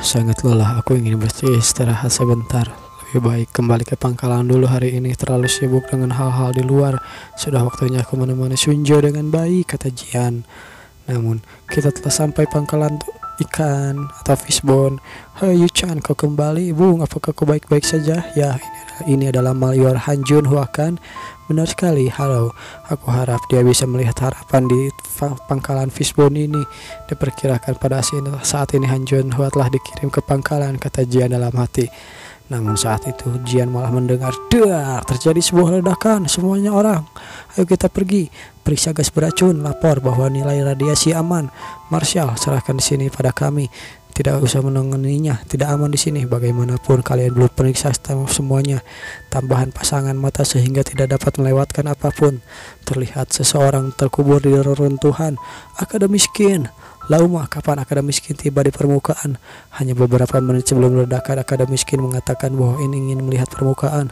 Sangat lelah, aku ingin beristirahat sebentar. Lebih baik kembali ke pangkalan dulu hari ini. Terlalu sibuk dengan hal-hal di luar. Sudah waktunya aku menemani Sunjo dengan baik, kata Jian. Namun, kita telah sampai pangkalan ikan atau fishbone. Hai Yu-chan, kau kembali. Bung, apakah kau baik-baik saja? Ya, ini adalah Mayor Hanjun Hua kan? Benar sekali, halo. Aku harap dia bisa melihat harapan di pangkalan fishbone ini. Diperkirakan pada saat ini Hanjun Hua telah dikirim ke pangkalan, kata Jian dalam hati. Namun saat itu Jian malah mendengar dar, terjadi sebuah ledakan. Semuanya orang, ayo kita pergi. Periksa gas beracun, lapor bahwa nilai radiasi aman. Marshall, serahkan di sini pada kami. Tidak usah menanganinya, tidak aman di sini. Bagaimanapun kalian belum periksa semuanya. Tambahan pasangan mata sehingga tidak dapat melewatkan apapun. Terlihat seseorang terkubur di reruntuhan. Akademiskin. Lauma, kapan Akademiskin tiba di permukaan? Hanya beberapa menit sebelum ledakan, Akademiskin mengatakan bahwa ini ingin melihat permukaan.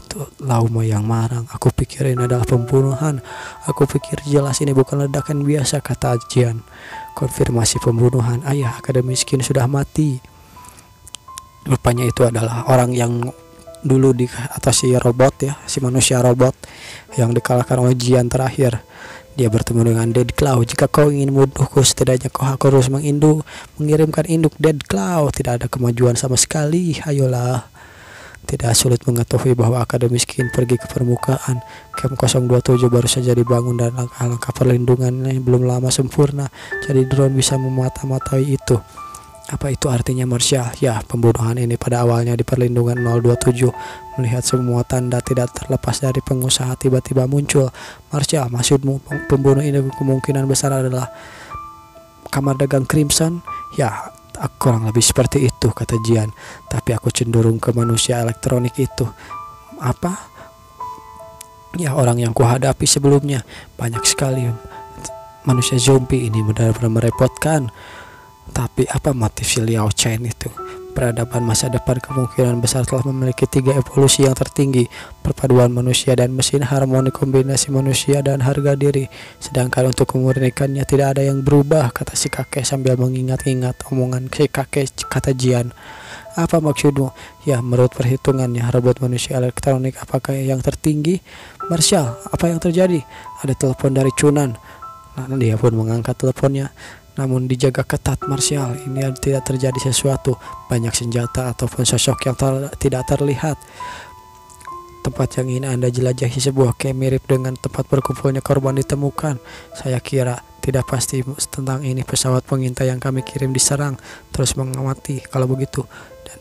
Tuh Lauma yang marah. Aku pikir ini adalah pembunuhan. Aku pikir jelas ini bukan ledakan biasa, kata Jian. Konfirmasi pembunuhan. Ayah, Akademiskin sudah mati. Rupanya itu adalah orang yang dulu di atas si robot ya, si manusia robot yang dikalahkan oleh Jian terakhir. Dia bertemu dengan Dead Claw. Jika kau ingin membunuhku, setidaknya kau harus mengirimkan induk Dead Claw. Tidak ada kemajuan sama sekali. Ayolah. Tidak sulit mengetahui bahwa Akademiskin pergi ke permukaan. Camp 027 baru saja dibangun dan langkah-langkah perlindungannya belum lama sempurna. Jadi drone bisa memata-matai itu. Apa itu artinya, Marshall? Ya, pembunuhan ini pada awalnya di perlindungan 027. Melihat semua tanda tidak terlepas dari pengusaha tiba-tiba muncul. Marshall, maksudmu pembunuh ini kemungkinan besar adalah kamar dagang Crimson? Ya, kurang lebih seperti itu, kata Jian. Tapi aku cenderung ke manusia elektronik itu. Apa? Ya, orang yang kuhadapi sebelumnya. Banyak sekali manusia zombie ini benar-benar merepotkan. Tapi apa motif si Liao Chen itu? Peradaban masa depan kemungkinan besar telah memiliki 3 evolusi yang tertinggi. Perpaduan manusia dan mesin, harmoni kombinasi manusia dan harga diri. Sedangkan untuk memurnikannya tidak ada yang berubah, kata si kakek sambil mengingat-ingat omongan si kakek, kata Jian. Apa maksudmu? Ya, menurut perhitungannya robot manusia elektronik apakah yang tertinggi? Marshall, apa yang terjadi? Ada telepon dari Cunan. Nah, dia pun mengangkat teleponnya. Namun dijaga ketat, Marshall. Ini tidak terjadi sesuatu. Banyak senjata ataupun sosok yang tidak terlihat. Tempat yang ingin Anda jelajahi sebuah camp mirip dengan tempat berkumpulnya korban ditemukan. Saya kira tidak pasti tentang ini pesawat pengintai yang kami kirim diserang. Terus mengamati kalau begitu. Dan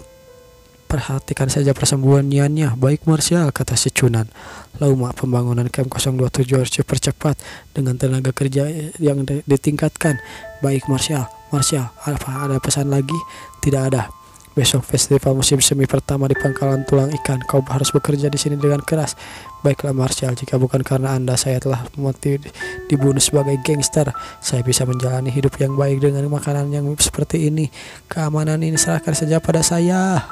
perhatikan saja persembunyiannya. Baik, Marshall, kata si Cunan. Lauma, pembangunan camp 027 harus dipercepat dengan tenaga kerja yang ditingkatkan. Baik, Marshall. Marshall, apa ada pesan lagi? Tidak ada. Besok festival musim semi pertama di pangkalan tulang ikan. Kau harus bekerja di sini dengan keras. Baiklah, Marshall. Jika bukan karena Anda, saya telah mati dibunuh sebagai gangster. Saya bisa menjalani hidup yang baik dengan makanan yang seperti ini. Keamanan ini serahkan saja pada saya.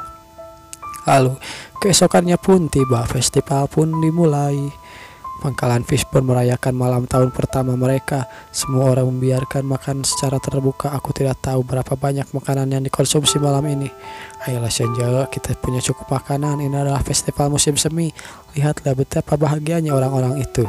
Lalu keesokannya pun tiba, festival pun dimulai. Pangkalan Fishbone merayakan malam tahun pertama mereka. Semua orang membiarkan makan secara terbuka. Aku tidak tahu berapa banyak makanan yang dikonsumsi malam ini. Ayolah Senja, kita punya cukup makanan. Ini adalah festival musim semi. Lihatlah betapa bahagianya orang-orang itu.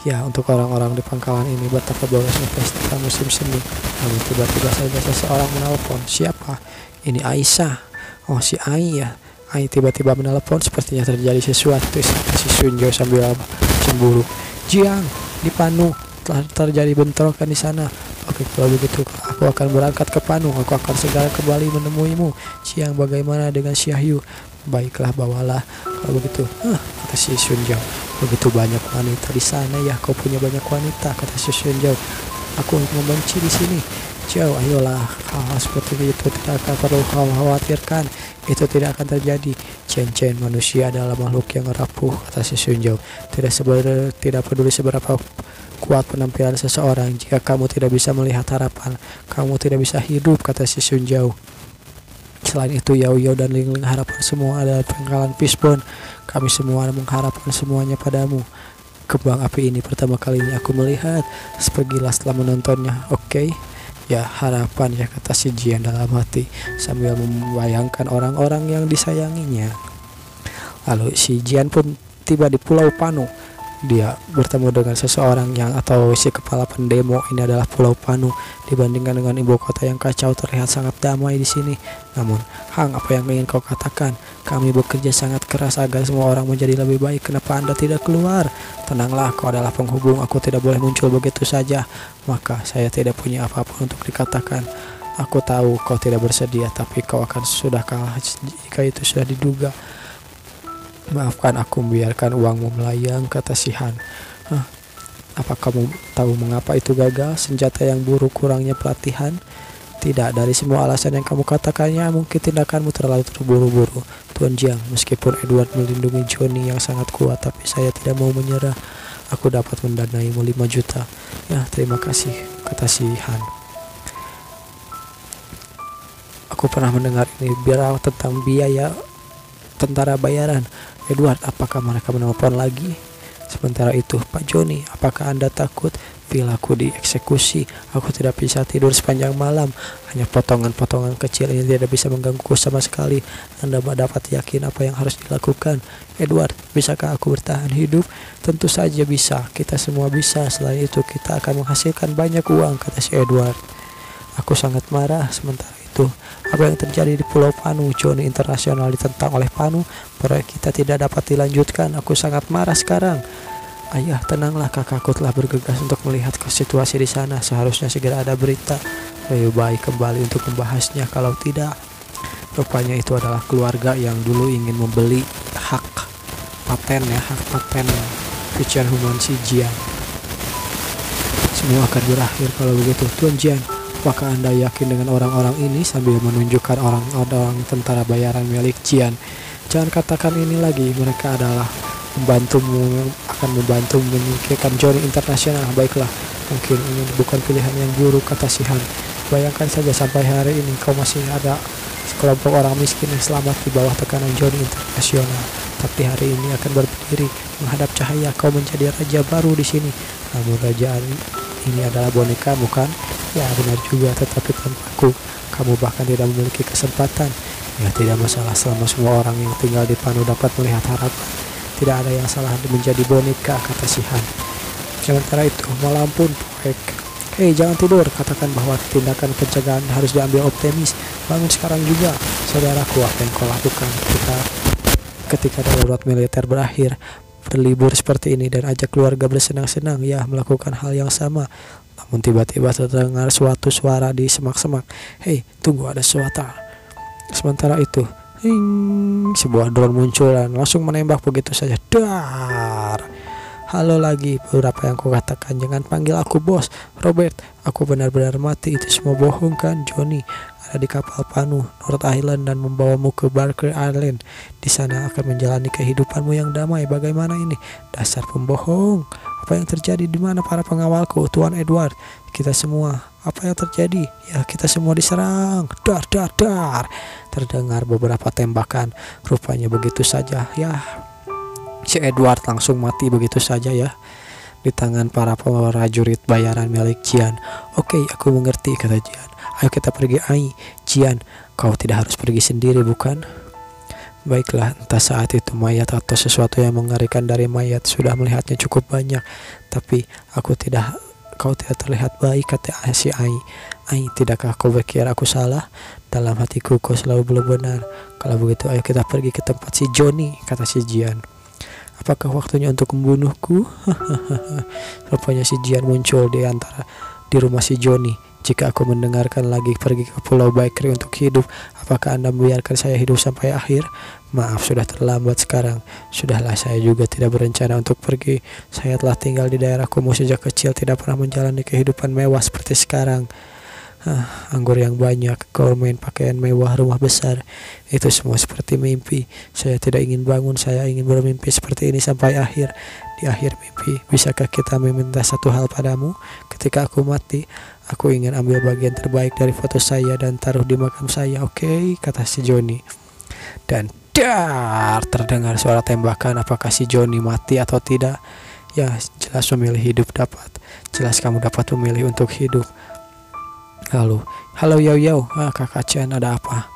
Ya, untuk orang-orang di pangkalan ini betapa bagusnya festival musim semi. Namun tiba-tiba saja seseorang menelpon. Siapa? Ini Aisyah. Oh, si Ai ya. Ai tiba-tiba menelepon, sepertinya terjadi sesuatu. Si Sunjo sambil cemburu. Jiang, di Panu telah terjadi bentrokan di sana. Oke, kalau begitu aku akan berangkat ke Panu. Aku akan segera kembali menemuimu. Siang, bagaimana dengan Syahyu? Baiklah, bawalah. Kalau begitu, kata si Sunjo. Begitu banyak wanita di sana ya. Kau punya banyak wanita, kata si Sunjo. Aku membenci di sini. Jauh, ayolah, hal seperti itu tidak akan perlu khawatirkan. Itu tidak akan terjadi. Chen manusia adalah makhluk yang rapuh, kata si Sunjo. Tidak peduli seberapa kuat penampilan seseorang, jika kamu tidak bisa melihat harapan, kamu tidak bisa hidup, kata si Sunjo. Selain itu, Yao dan Ling harapan semua adalah pangkalan Fishbone. Kami semua mengharapkan semuanya padamu. Kembang api ini pertama kalinya aku melihat. Sepergilah setelah menontonnya. Oke. Ya harapan, ya kata si Jian dalam hati sambil membayangkan orang-orang yang disayanginya. Lalu si Jian pun tiba di Pulau Panu. Dia bertemu dengan seseorang yang atau si kepala pendemo. Ini adalah Pulau Panu. Dibandingkan dengan ibu kota yang kacau, terlihat sangat damai di sini. Namun, Hang, apa yang ingin kau katakan? Kami bekerja sangat keras agar semua orang menjadi lebih baik. Kenapa Anda tidak keluar? Tenanglah, kau adalah penghubung. Aku tidak boleh muncul begitu saja. Maka saya tidak punya apapun untuk dikatakan. Aku tahu kau tidak bersedia, tapi kau akan sudah kalah jika itu sudah diduga. Maafkan aku membiarkan uangmu melayang, kata si Han. Apa kamu tahu mengapa itu gagal? Senjata yang buruk, kurangnya pelatihan? Tidak, dari semua alasan yang kamu katakannya, mungkin tindakanmu terlalu terburu-buru. Tuan Jiang, meskipun Edward melindungi Johnny yang sangat kuat, tapi saya tidak mau menyerah. Aku dapat mendanaimu 5 juta. Ya, terima kasih, kata si Han. Aku pernah mendengar ini bicara tentang biaya tentara bayaran. Edward, apakah mereka menelpon lagi? Sementara itu, Pak Johnny, apakah Anda takut vilaku dieksekusi? Aku tidak bisa tidur sepanjang malam. Hanya potongan-potongan kecil ini tidak bisa menggangguku sama sekali. Anda dapat yakin apa yang harus dilakukan? Edward, bisakah aku bertahan hidup? Tentu saja bisa. Kita semua bisa. Selain itu, kita akan menghasilkan banyak uang, kata si Edward. Aku sangat marah. Sementara itu, apa yang terjadi di Pulau Panu? Johnny Internasional ditentang oleh Panu. Proyek kita tidak dapat dilanjutkan. Aku sangat marah sekarang. Ayah, tenanglah, kakakku telah bergegas untuk melihat ke situasi di sana. Seharusnya segera ada berita. Lebih baik kembali untuk membahasnya. Kalau tidak, rupanya itu adalah keluarga yang dulu ingin membeli hak paten Future Human si Jian. Semua akan berakhir kalau begitu. Tuan Jian, apakah Anda yakin dengan orang-orang ini? Sambil menunjukkan orang-orang tentara bayaran milik Jian. Jangan katakan ini lagi, mereka adalah akan membantu menyingkirkan Johnny Internasional. Baiklah, mungkin ini bukan pilihan yang buruk, kata si Han. Bayangkan saja sampai hari ini kau masih ada sekelompok orang miskin yang selamat di bawah tekanan Johnny Internasional. Tapi hari ini akan berdiri menghadap cahaya. Kau menjadi raja baru di sini. Namun raja ini adalah boneka, bukan? Ya benar juga, tetapi tanpaku kamu bahkan tidak memiliki kesempatan. Ya tidak masalah selama semua orang yang tinggal di Panu dapat melihat harapan. Tidak ada yang salah menjadi boneka, kata si Han. Sementara itu, malam pun poek. Hei, jangan tidur, katakan bahwa tindakan pencegahan harus diambil optimis. Bangun sekarang juga. Saudaraku, apa yang kau lakukan ketika darurat militer berakhir? Berlibur seperti ini dan ajak keluarga bersenang-senang. Ya, melakukan hal yang sama. Namun tiba-tiba terdengar suatu suara di semak-semak. Hei, tunggu, ada suara. Sementara itu, sebuah drone muncul dan langsung menembak begitu saja. Dar. Halo lagi, beberapa yang ku katakan, jangan panggil aku bos. Robert, aku benar-benar mati. Itu semua bohong kan? Johnny ada di kapal Panu, North Island, dan membawamu ke Barker Island. Di sana akan menjalani kehidupanmu yang damai. Bagaimana ini? Dasar pembohong. Apa yang terjadi? Di mana para pengawalku, Tuan Edward? Kita semua, apa yang terjadi? Ya, kita semua diserang. Dar, dar, dar. Terdengar beberapa tembakan. Rupanya begitu saja. Ya, si Edward langsung mati begitu saja ya, di tangan para prajurit bayaran milik Jian. Oke, aku mengerti, kata Jian. Ayo kita pergi, Ai. Jian, kau tidak harus pergi sendiri, bukan? Baiklah, entah saat itu mayat atau sesuatu yang mengerikan dari mayat, sudah melihatnya cukup banyak. Tapi kau tidak terlihat baik, kata si Ai. Ai, tidakkah kau berkira aku salah? Dalam hatiku kau selalu belum benar. Kalau begitu, ayo kita pergi ke tempat si Johnny, kata si Jian. Apakah waktunya untuk membunuhku? Rupanya si Jian muncul di rumah si Johnny. Jika aku mendengarkan lagi pergi ke Pulau Bakery untuk hidup, apakah Anda membiarkan saya hidup sampai akhir? Maaf, sudah terlambat sekarang. Sudahlah, saya juga tidak berencana untuk pergi. Saya telah tinggal di daerah kumuh sejak kecil, tidak pernah menjalani kehidupan mewah seperti sekarang. Anggur yang banyak, gourmet, pakaian mewah, rumah besar, itu semua seperti mimpi. Saya tidak ingin bangun, saya ingin bermimpi seperti ini sampai akhir. Di akhir mimpi, bisakah kita meminta satu hal padamu? Ketika aku mati, aku ingin ambil bagian terbaik dari foto saya dan taruh di makam saya, oke? Kata si Johnny. Dan dar, terdengar suara tembakan. Apakah si Johnny mati atau tidak? Ya, jelas memilih hidup dapat. Jelas kamu dapat memilih untuk hidup. Lalu, halo Yau, kakak Chan, ada apa?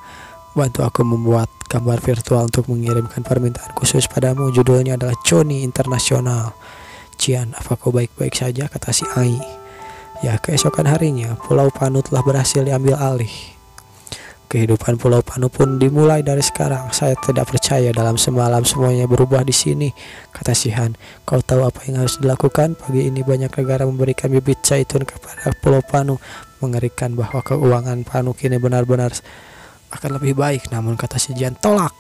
Bantu aku membuat gambar virtual untuk mengirimkan permintaan khusus padamu. Judulnya adalah Johnny Internasional. Cian, apa kau baik-baik saja? Kata si Ai. Ya, keesokan harinya, Pulau Panu telah berhasil diambil alih. Kehidupan Pulau Panu pun dimulai dari sekarang. Saya tidak percaya dalam semalam semuanya berubah di sini, kata si Han. Kau tahu apa yang harus dilakukan? Pagi ini banyak negara memberikan bibit zaitun kepada Pulau Panu. Mengerikan bahwa keuangan Panu kini benar-benar akan lebih baik. Namun kata si Jian, tolak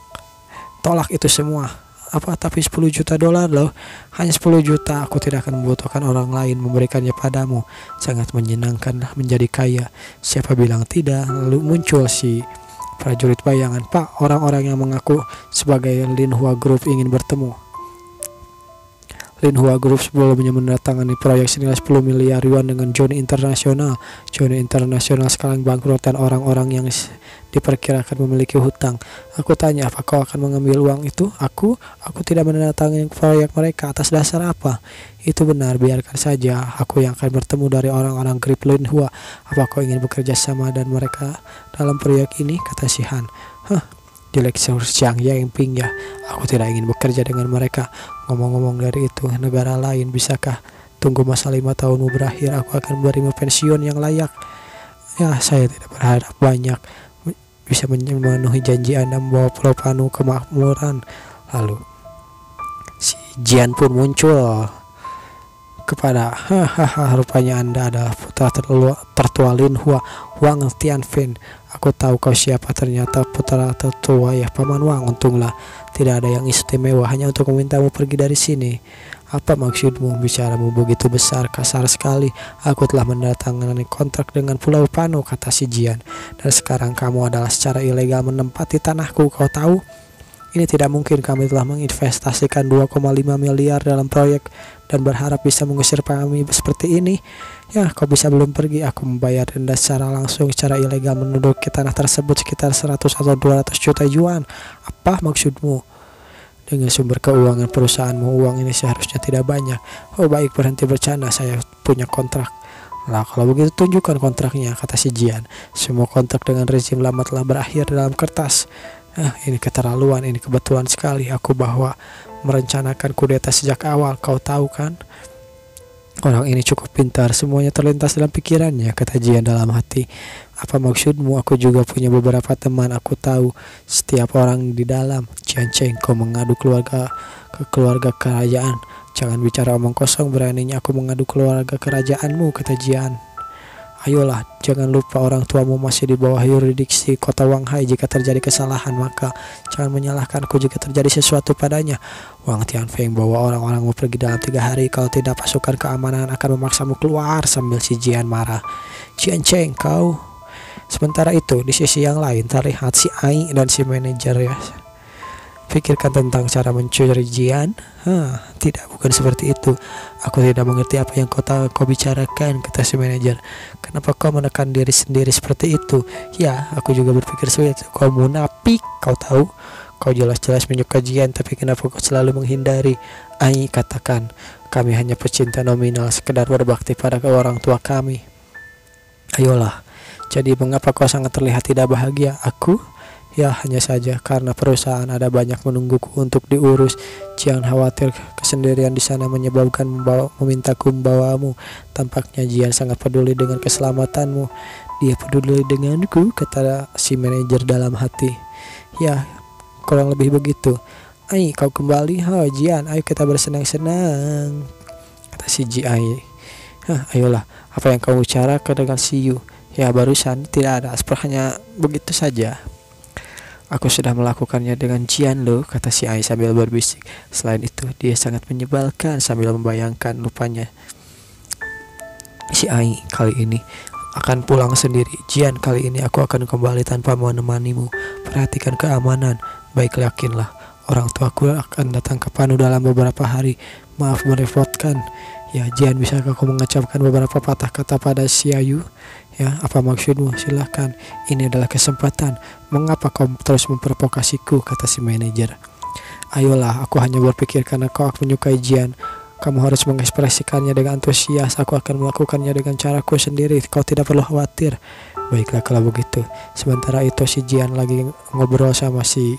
itu semua. Apa tapi 10 juta dolar loh. Hanya 10 juta, aku tidak akan membutuhkan orang lain memberikannya padamu. Sangat menyenangkan menjadi kaya. Siapa bilang tidak? Lalu muncul si prajurit bayangan. Pak, orang-orang yang mengaku sebagai Linhua Group ingin bertemu. Linhua Group sebelumnya menandatangani proyek senilai 10 miliar yuan dengan Johnny Internasional. Johnny Internasional sekarang bangkrut dan orang-orang yang diperkirakan memiliki hutang. Aku tanya, apa kau akan mengambil uang itu? Aku tidak menandatangani proyek mereka. Atas dasar apa? Itu benar, biarkan saja. Aku yang akan bertemu dari orang-orang Grip Linhua. Apa kau ingin bekerja sama dan mereka dalam proyek ini? Kata si Han. Jelek Xiang yang Ping ya. Aku tidak ingin bekerja dengan mereka. Ngomong-ngomong dari itu, negara lain bisakah tunggu masa 5 tahunmu berakhir? Aku akan memberimu pensiun yang layak. Ya, saya tidak berharap banyak bisa memenuhi janji Anda membawa Pulau Panu kemakmuran. Lalu si Jian pun muncul kepada rupanya Anda adalah putra tertua Linhua, Wang Tianfen. Aku tahu kau siapa, ternyata putra tertua ya Paman Wang. Untunglah tidak ada yang istimewa, hanya untuk memintamu pergi dari sini. Apa maksudmu? Bicaramu begitu besar, kasar sekali. Aku telah menandatangani kontrak dengan Pulau Panu, kata si Jian. Dan sekarang kamu adalah secara ilegal menempati tanahku. Kau tahu? Ini tidak mungkin. Kami telah menginvestasikan 2,5 miliar dalam proyek dan berharap bisa mengusir kami seperti ini. Ya, kau bisa belum pergi. Aku membayar denda secara langsung, secara ilegal menduduki tanah tersebut sekitar 100 atau 200 juta yuan. Apa maksudmu? Dengan sumber keuangan perusahaanmu, uang ini seharusnya tidak banyak. Oh baik, berhenti bercanda, saya punya kontrak. Nah, kalau begitu tunjukkan kontraknya, kata si Jian. Semua kontrak dengan rezim lama telah berakhir dalam kertas. Ini keterlaluan, ini kebetulan sekali. Aku bahwa merencanakan kudeta sejak awal, kau tahu kan? Orang ini cukup pintar, semuanya terlintas dalam pikirannya, kata Jian dalam hati. Apa maksudmu? Aku juga punya beberapa teman, aku tahu setiap orang di dalam. Jian Cheng, kau mengadu ke keluarga kerajaan. Jangan bicara omong kosong, beraninya aku mengadu keluarga kerajaanmu, kata Jian. Ayolah, jangan lupa orang tuamu masih di bawah yurisdiksi kota Wanghai. Jika terjadi kesalahan, maka jangan menyalahkanku jika terjadi sesuatu padanya. Wang Tianfeng, bawa orang-orangmu pergi dalam 3 hari. Kalau tidak, pasukan keamanan akan memaksamu keluar. Sambil si Jian marah. Jian Cheng, kau. Sementara itu, di sisi yang lain terlihat si Ai dan si manajer ya. Pikirkan tentang cara mencuri Jian. Tidak, bukan seperti itu. Aku tidak mengerti apa yang kau bicarakan, kata si manajer. Kenapa kau menekan diri sendiri seperti itu? Ya, aku juga berpikir seperti itu. Kau munafik, kau tahu. Kau jelas-jelas menyukai Jian, tapi kenapa kau selalu menghindari? Ai katakan, kami hanya pecinta nominal, sekedar berbakti pada orang tua kami. Ayolah, jadi mengapa kau sangat terlihat tidak bahagia? Aku? Ya, hanya saja karena perusahaan ada banyak menungguku untuk diurus. Jangan khawatir, kesendirian di sana menyebabkan memintaku membawamu. Tampaknya Jian sangat peduli dengan keselamatanmu. Dia peduli denganku, kata si manajer dalam hati. Ya, kurang lebih begitu. Ai, kau kembali. Jian, ayo kita bersenang-senang, kata si Ai. Ayolah, apa yang kau bicarakan dengan si Yu? Ya, barusan tidak ada, hanya begitu saja. Aku sudah melakukannya dengan Jian loh, kata si Ai sambil berbisik. Selain itu, dia sangat menyebalkan sambil membayangkan lupanya. Si Ai kali ini akan pulang sendiri. Jian, kali ini aku akan kembali tanpa menemanimu. Perhatikan keamanan. Baik, yakinlah. Orang tuaku akan datang ke Panu dalam beberapa hari. Maaf merepotkan. Ya, Jian, bisakah kau mengucapkan beberapa patah kata pada si Ayu? Ya, apa maksudmu? Silahkan, ini adalah kesempatan. Mengapa kau terus memprovokasiku, kata si manajer. Ayolah, aku hanya berpikir karena kau menyukai Jian. Kamu harus mengekspresikannya dengan antusias. Aku akan melakukannya dengan caraku sendiri. Kau tidak perlu khawatir. Baiklah kalau begitu. Sementara itu si Jian lagi ngobrol sama si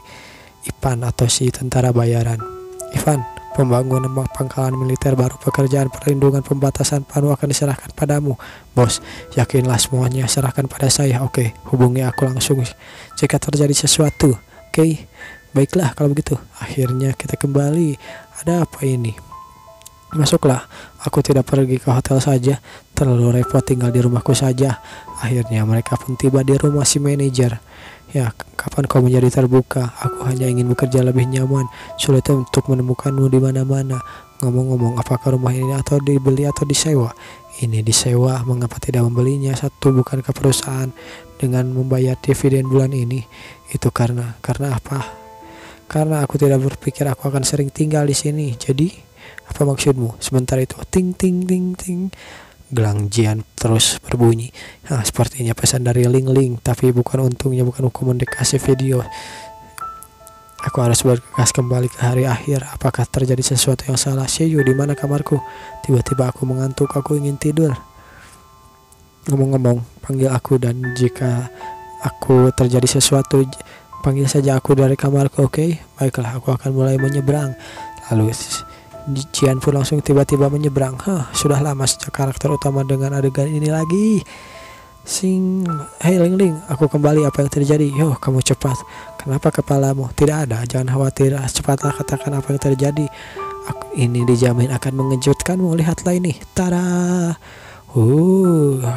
Ivan atau si tentara bayaran. Ivan, pembangunan pangkalan militer baru, pekerjaan perlindungan pembatasan panu akan diserahkan padamu. Bos, yakinlah semuanya serahkan pada saya. Oke, hubungi aku langsung jika terjadi sesuatu. Oke, baiklah kalau begitu. Akhirnya kita kembali. Ada apa ini? Masuklah, aku tidak pergi ke hotel saja. Terlalu repot tinggal di rumahku saja. Akhirnya mereka pun tiba di rumah si manajer. Ya, kapan kau menjadi terbuka? Aku hanya ingin bekerja lebih nyaman. Sulit untuk menemukanmu di mana-mana. Ngomong-ngomong, apakah rumah ini atau dibeli atau disewa? Ini disewa, mengapa tidak membelinya? Satu, bukankah perusahaan dengan membayar dividen bulan ini? Itu karena apa? Karena aku tidak berpikir aku akan sering tinggal di sini. Jadi, apa maksudmu? Sementara itu, ting ting ting ting. Gelang Jian terus berbunyi. Sepertinya pesan dari Ling Ling, tapi bukan komunikasi video. Aku harus bergegas kembali ke hari akhir. Apakah terjadi sesuatu yang salah? Seiyu, di mana kamarku? Tiba-tiba aku mengantuk, aku ingin tidur. Ngomong-ngomong, panggil aku, dan jika aku terjadi sesuatu, panggil saja aku dari kamarku, oke? Baiklah, aku akan mulai menyeberang. Lalu Jian pun langsung tiba-tiba menyeberang. Sudah lama sejak karakter utama dengan adegan ini lagi. Hei Ling Ling, aku kembali. Apa yang terjadi? Yo, kamu cepat. Kenapa kepalamu? Tidak ada, jangan khawatir. Cepatlah katakan apa yang terjadi. Ini dijamin akan mengejutkanmu. Lihatlah ini. Tada.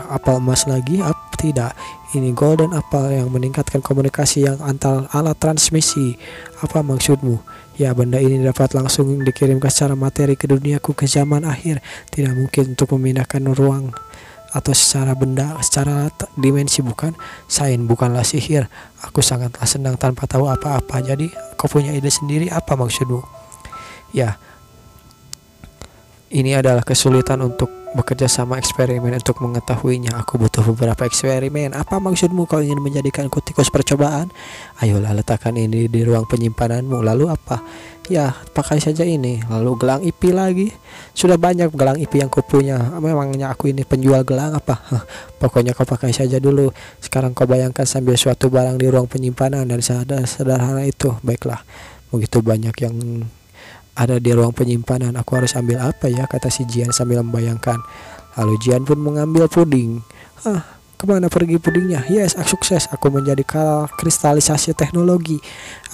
Apel emas lagi? Tidak. Ini golden apple yang meningkatkan komunikasi yang antar alat transmisi. Apa maksudmu? Ya, benda ini dapat langsung dikirimkan secara materi ke duniaku ke zaman akhir. Tidak mungkin untuk memindahkan ruang atau secara dimensi, bukan? Sains bukanlah sihir. Aku sangatlah senang tanpa tahu apa-apa. Jadi, kau punya ide sendiri, apa maksudmu? Ya, ini adalah kesulitan untuk bekerja sama eksperimen untuk mengetahuinya. Aku butuh beberapa eksperimen. Apa maksudmu? Kau ingin menjadikanku tikus percobaan? Ayolah, letakkan ini di ruang penyimpananmu. Lalu apa? Ya, pakai saja ini. Lalu gelang IP lagi. Sudah banyak gelang IP yang kupunya. Memangnya aku ini penjual gelang apa? Pokoknya kau pakai saja dulu. Sekarang kau bayangkan sambil suatu barang di ruang penyimpanan dan sederhana itu. Baiklah, begitu banyak yang ada di ruang penyimpanan. Aku harus ambil apa ya? Kata si Jian sambil membayangkan. Lalu Jian pun mengambil puding. Kemana pergi pudingnya? Yes, sukses. Aku menjadi kristalisasi teknologi.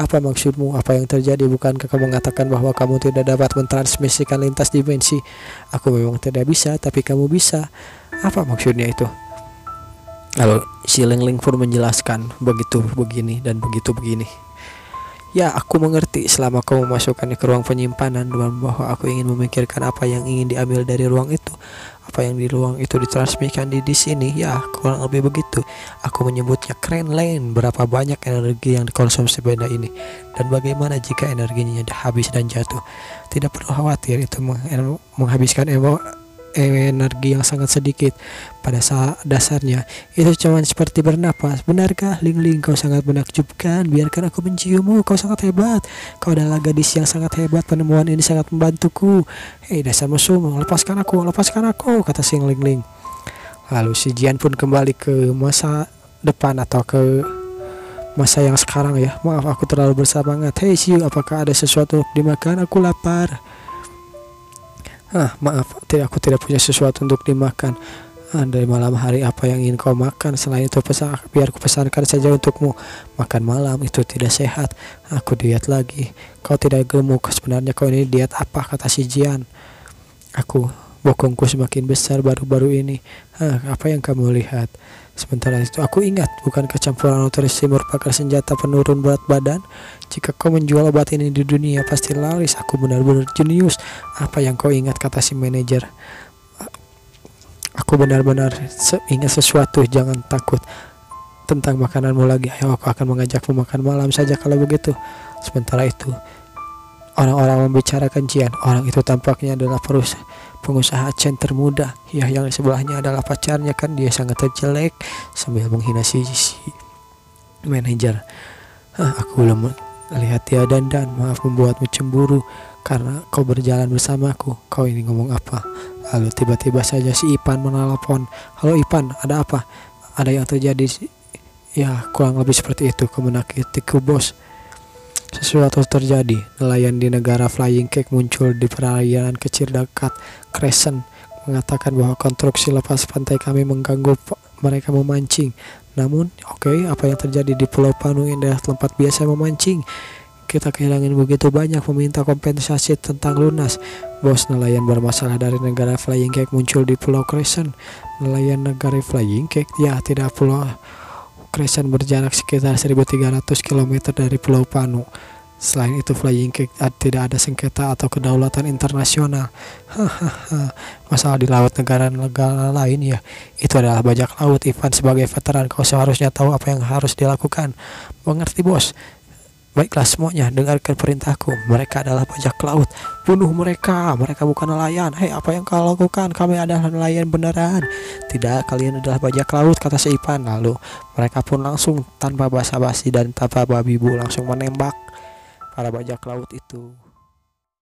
Apa maksudmu? Apa yang terjadi? Bukankah kamu mengatakan bahwa kamu tidak dapat mentransmisikan lintas dimensi? Aku memang tidak bisa, tapi kamu bisa. Apa maksudnya itu? Lalu si Ling Ling pun menjelaskan, begitu begini dan begitu begini. Ya, aku mengerti. Selama kau memasukkannya ke ruang penyimpanan, dan bahwa aku ingin memikirkan apa yang ingin diambil dari ruang itu, apa yang di ruang itu ditransmisikan di sini. Ya, kurang lebih begitu. Aku menyebutnya keren lane. Berapa banyak energi yang dikonsumsi benda ini, dan bagaimana jika energinya habis dan jatuh? Tidak perlu khawatir, itu menghabiskan energi yang sangat sedikit. Pada dasarnya itu cuma seperti bernapas. Benarkah Ling Ling? Kau sangat menakjubkan. Biarkan aku menciummu. Kau sangat hebat. Kau adalah gadis yang sangat hebat. Penemuan ini sangat membantuku. Hei dasar musuh, lepaskan aku, kata si Ling Ling. Lalu si Jian pun kembali ke masa depan atau ke masa yang sekarang ya. Maaf, aku terlalu bersemangat. Hei Siu, apakah ada sesuatu untuk dimakan? Aku lapar. Maaf, aku tidak punya sesuatu untuk dimakan. Dari malam hari, apa yang ingin kau makan? Selain itu, biar ku pesankan saja untukmu. Makan malam itu tidak sehat. Aku diet lagi. Kau tidak gemuk. Sebenarnya kau ini diet apa? Kata si Jian. Bokongku semakin besar baru-baru ini. Apa yang kamu lihat? Sementara itu aku ingat, bukan kecampuran nutrisi merupakan senjata penurun berat badan. Jika kau menjual obat ini di dunia pasti laris. Aku benar-benar jenius. Apa yang kau ingat? Kata si manajer. Aku benar-benar ingat sesuatu. Jangan takut tentang makananmu lagi. Ayo, aku akan mengajakmu makan malam saja kalau begitu. Sementara itu orang-orang membicarakan Jian. Orang itu tampaknya adalah pengusaha Chen termuda. Ya, yang sebelahnya adalah pacarnya, kan dia sangat jelek. Sambil menghina si manajer. Aku belum lihat dia dandan. Maaf membuatmu cemburu. karena kau berjalan bersamaku. Kau ini ngomong apa? Lalu tiba-tiba saja si Ipan menelepon. Halo Ipan, ada apa? Ada yang terjadi sih? Ya kurang lebih seperti itu, kau menakutiku bos. Sesuatu terjadi. Nelayan di negara Flying Cake muncul di perairan kecil dekat Crescent, mengatakan bahwa konstruksi lepas pantai kami mengganggu mereka memancing. Namun, apa yang terjadi di Pulau Panu ini adalah tempat biasa memancing. Kita kehilangan begitu banyak, meminta kompensasi tentang lunas. Bos, nelayan bermasalah dari negara Flying Cake muncul di Pulau Crescent. Nelayan negara Flying Cake? Ya, tidak. Pulau Crescent berjarak sekitar 1.300 km dari Pulau Panu. Selain itu, Flying Cake tidak ada sengketa atau kedaulatan internasional. Hahaha, masalah di laut negara-negara lain ya. Itu adalah bajak laut. Ivan, sebagai veteran, kau seharusnya tahu apa yang harus dilakukan. Mengerti bos? Baiklah semuanya, dengarkan perintahku. Mereka adalah bajak laut. Bunuh mereka. Mereka bukan nelayan. Hei, apa yang kau lakukan? Kami adalah nelayan beneran. Tidak, kalian adalah bajak laut, kata si Ipan. Lalu mereka pun langsung tanpa basa-basi dan tanpa babi bu langsung menembak para bajak laut itu.